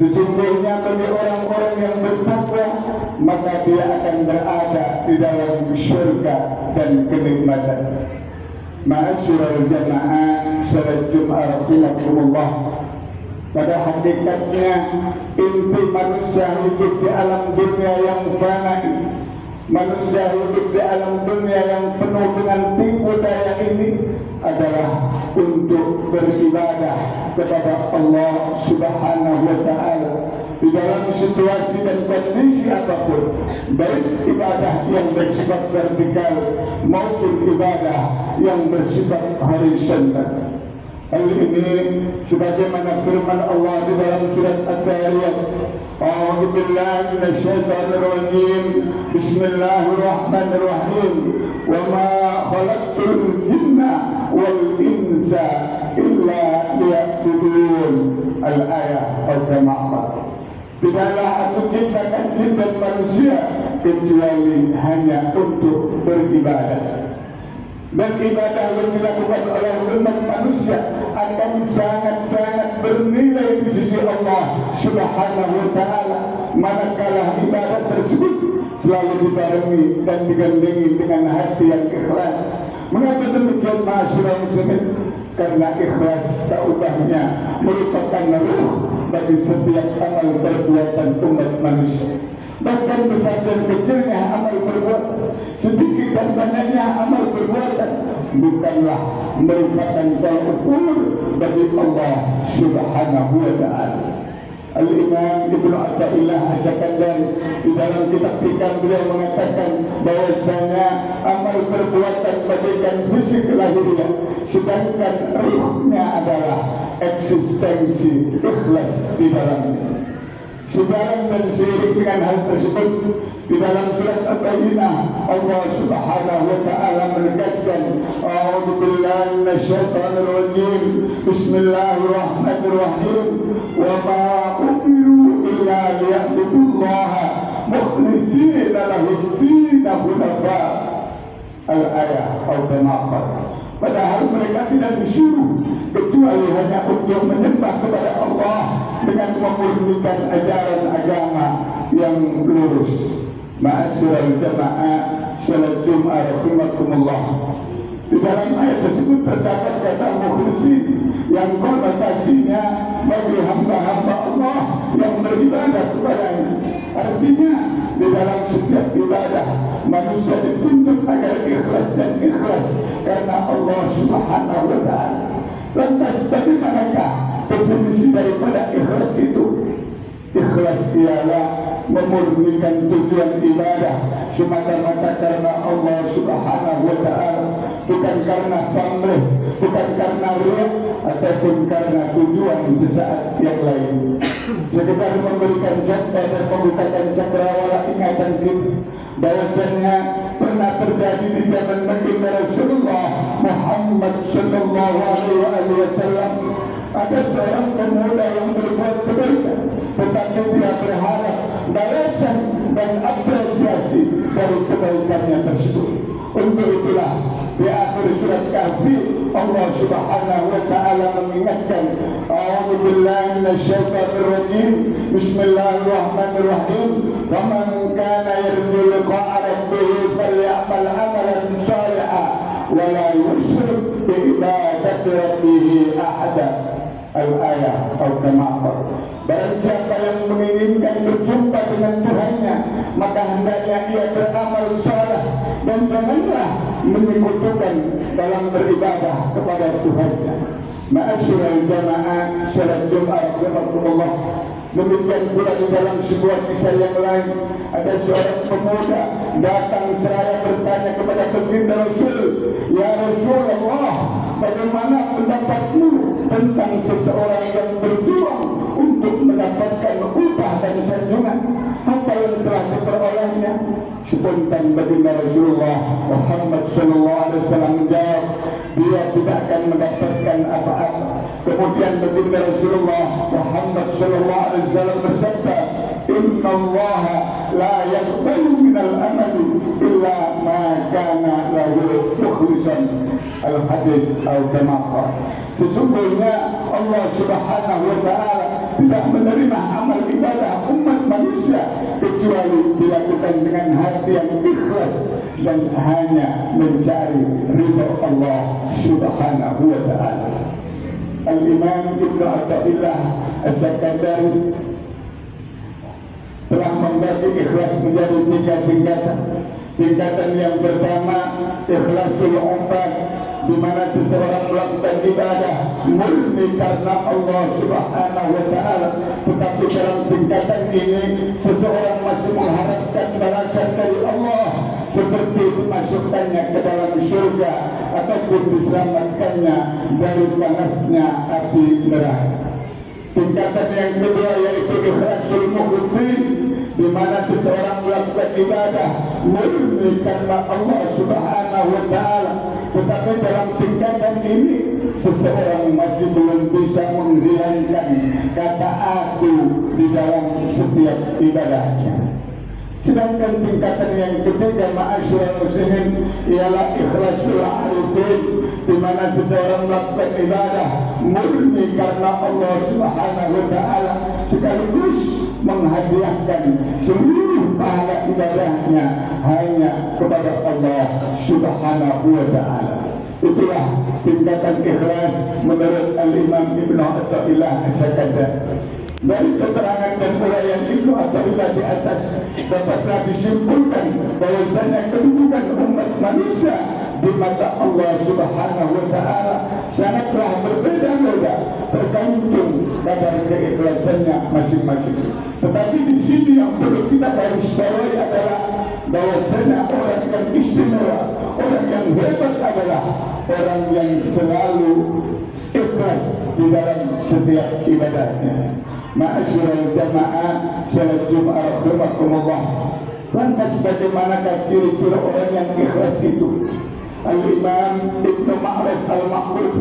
Sesungguhnya bagi orang-orang yang bertakwa, maka dia akan berada di dalam surga dan kenikmatan. Ma'asyiral jamaah salat Jumat rahimakumullah. Pada hakikatnya inti manusia hidup di alam dunia yang fana, manusia hidup di alam dunia yang penuh dengan tipu daya ini adalah untuk beribadah kepada Allah Subhanahu wa Ta'ala di dalam situasi dan kondisi apapun, baik ibadah yang bersifat vertikal maupun ibadah yang bersifat horizontal. Hal ini sebagaimana firman Allah di dalam surat At-Tahriyat, A'udzu billahi minasyaitonir rajim. Bismillahirrahmanirrahim. Wa ma khalaqtul jinna wal insa illa liya'budun. Al-ayah al-Qamar. Tidaklah aku ciptakan jin dan manusia kecuali hanya untuk beribadah. Dan ibadah yang dilakukan oleh umat manusia akan sangat-sangat bernilai di sisi Allah Subhanahu wa Ta'ala, manakala ibadah tersebut selalu dibarengi dan digandengi dengan hati yang ikhlas. Mengapa demikian, ma'asyiral muslimin? Karena ikhlas tak ubahnya merupakan ruh bagi setiap amal perbuatan umat manusia. Bahkan besar dan kecilnya amal perbuatan, sedikit dan banyaknya amal perbuatan, bukanlah merupakan tolak ukur bagi Allah Subhanahu wa Ta'ala. Al-Imam Ibnu Athaillah As-Sakandari di dalam kitab Hikam beliau mengatakan bahwasanya amal perbuatan bagaikan fisik lahiriah, sedangkan ruhnya adalah eksistensi ikhlas di dalamnya. Sejalan dan seiring dengan hal tersebut, di dalam surat Al-Bayyinah Allah Subhanahu wa Ta'ala menegaskan, A'udzu billahi minasyaitonir rajim. Bismillahirrahmanirrahim. Wa ma umiru illa liya'budullaha mukhlishina lahu-d-din hunafa. Al-ayah al-Qamar. Padahal mereka tidak disuruh kecuali hanya untuk menyembah kepada Allah dengan memurnikan ajaran agama yang lurus. Ma'asyiral jamaah salat Jumat rahimakumullah. Di dalam ayat tersebut terdapat kata mukhlisin yang konotasinya bagi hamba-hamba Allah yang beribadah kepadanya. Artinya di dalam setiap ibadah manusia dituntut agar ikhlas dan ikhlas karena Allah Subhanahu wa Ta'ala. Lantas bagaimanakah definisi daripada ikhlas itu? Ikhlas ialah memurnikan tujuan ibadah semata-mata karena Allah Subhanahu wa Ta'ala, bukan karena pamrih, bukan karena riya ataupun karena tujuan sesaat yang lain. Sekedar memberikan contoh dan membukakan cakrawala ingatan kita bahwasanya pernah terjadi di zaman baginda Rasulullah Muhammad sallallahu alaihi wasallam. Ada seorang pemuda yang berbuat kebaikan, tetapi dia berharap balasan dan apresiasi dari kebaikannya tersebut. Untuk itulah di akhir surat Kahfi Allah Subhanahu wa Ta'ala mengingatkan, A'udzu billahi minasyaitonir rajim. Bismillahirrahmanirrahim. Faman kana yarju liqa'a rabbih falyamal 'amalan shalihan wa la yusyrik bi ibadati rabbih ahada. Al-ayah al-Qamar. Barang siapa yang menginginkan berjumpa dengan Tuhannya, maka hendaknya ia beramal saleh dan janganlah menyekutukan dalam beribadah kepada Tuhannya. Ma'asyiral jamaah salat Jumat rahimakumullah. Demikian pula di dalam sebuah kisah yang lain, ada seorang pemuda datang seraya bertanya kepada baginda Rasul, "Ya Rasulullah, bagaimana pendapatmu tentang seseorang yang berjuang untuk mendapatkan upah dan sanjungan? Apa yang telah diperolehnya?" Spontan baginda Rasulullah Muhammad sallallahu alaihi wasallam menjawab, "Dia tidak akan mendapatkan apa-apa." Kemudian baginda Rasulullah Muhammad sallallahu alaihi wasallam bersabda, "Inna Allah la yaqbalu minal amali illa ma kana lahu mukhlishan." Al-hadis al-Qamar. Sesungguhnya Allah Subhanahu wa Ta'ala tidak menerima amal ibadah umat manusia kecuali dilakukan dengan hati yang ikhlas dan hanya mencari ridha Allah Subhanahu wa Ta'ala. Al-Imam Ibnu Athaillah As-Sakandari telah membagi ikhlas menjadi 3 tingkatan. Tingkatan yang pertama, ikhlasul ubad, di mana seseorang melakukan ibadah murni karena Allah Subhanahu wa Ta'ala, tetapi dalam tingkatan ini seseorang masih mengharapkan balasan dari Allah, seperti dimasukkannya ke dalam surga ataupun diselamatkannya dari panasnya api neraka. Tingkatan yang kedua yaitu ikhlasul mukhbin, di mana seseorang melakukan ibadah murni karena Allah Subhanahu wa Ta'ala, tetapi dalam tingkatan ini seseorang masih belum bisa menghilangkan kata aku di dalam setiap ibadahnya. Sedangkan tingkatan yang ketiga, ma'asyiral muslimin, ialah ikhlasul arifin, di mana seseorang melakukan ibadah murni karena Allah Subhanahu wa Ta'ala, sekaligus menghadiahkan seluruh pahala ibadahnya hanya kepada Allah Subhanahu wa Ta'ala. Itulah tingkatan ikhlas menurut Al-Imam Ibnu Athaillah As-Sakandari. Dari keterangan dan uraian Ibnu Athaillah di atas dapatlah disimpulkan bahwasanya kedudukan umat manusia di mata Allah Subhanahu wa Ta'ala sangatlah berbeda-beda tergantung kadar keikhlasannya masing-masing. Tetapi di sini yang perlu kita garis bawahi adalah bahwasanya orang yang istimewa, orang yang hebat adalah orang yang selalu ikhlas di dalam setiap ibadahnya. Ma'asyiral jamaah salat Jumat rahimakumullah. Lantas bagaimanakah ciri-ciri orang yang ikhlas itu? Al-Imam Ibnu Ma'rif Al-Ma'rif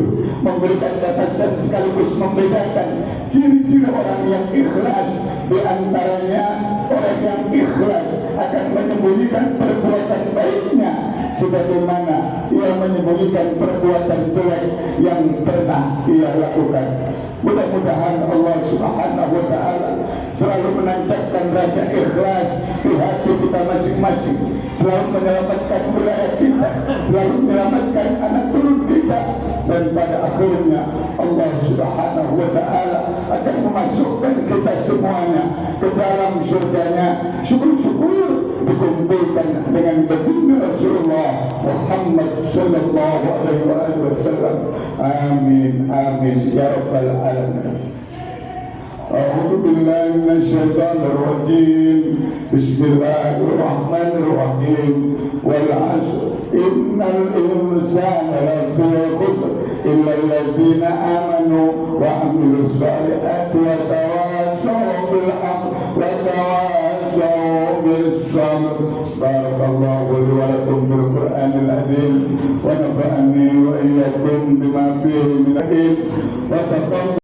memberikan batasan sekaligus membedakan ciri-ciri orang yang ikhlas. Di antaranya, orang yang ikhlas akan menyembunyikan perbuatan baiknya sebagaimana ia menyembunyikan perbuatan jelek yang pernah ia lakukan. Mudah-mudahan Allah Subhanahu wa Ta'ala selalu menancapkan rasa ikhlas di hati kita masing-masing, selalu menyelamatkan wilayah kita, selalu menyelamatkan anak turun kita, dan pada akhirnya Allah Subhanahu wa Ta'ala akan memasukkan kita semuanya ke dalam surganya. Syukur-syukur dikumpulkan dengan baginda Rasulullah Muhammad sallallahu alaihi wasallam. Amin amin ya rabbal alamin. A'udzu billahi minasyaitonir rajim. Bismillahirrahmanirrahim. Wal 'asr innal insana lafi khusr illa alladziina aamanu wa 'amilus shalihati wa tawassaw bil haqqi wa tawassaw bis sabr. Barakallahu li wa lakum bil Qur'anil azim wa nafa'ani wa iyyakum bima fihi min al-ilm wa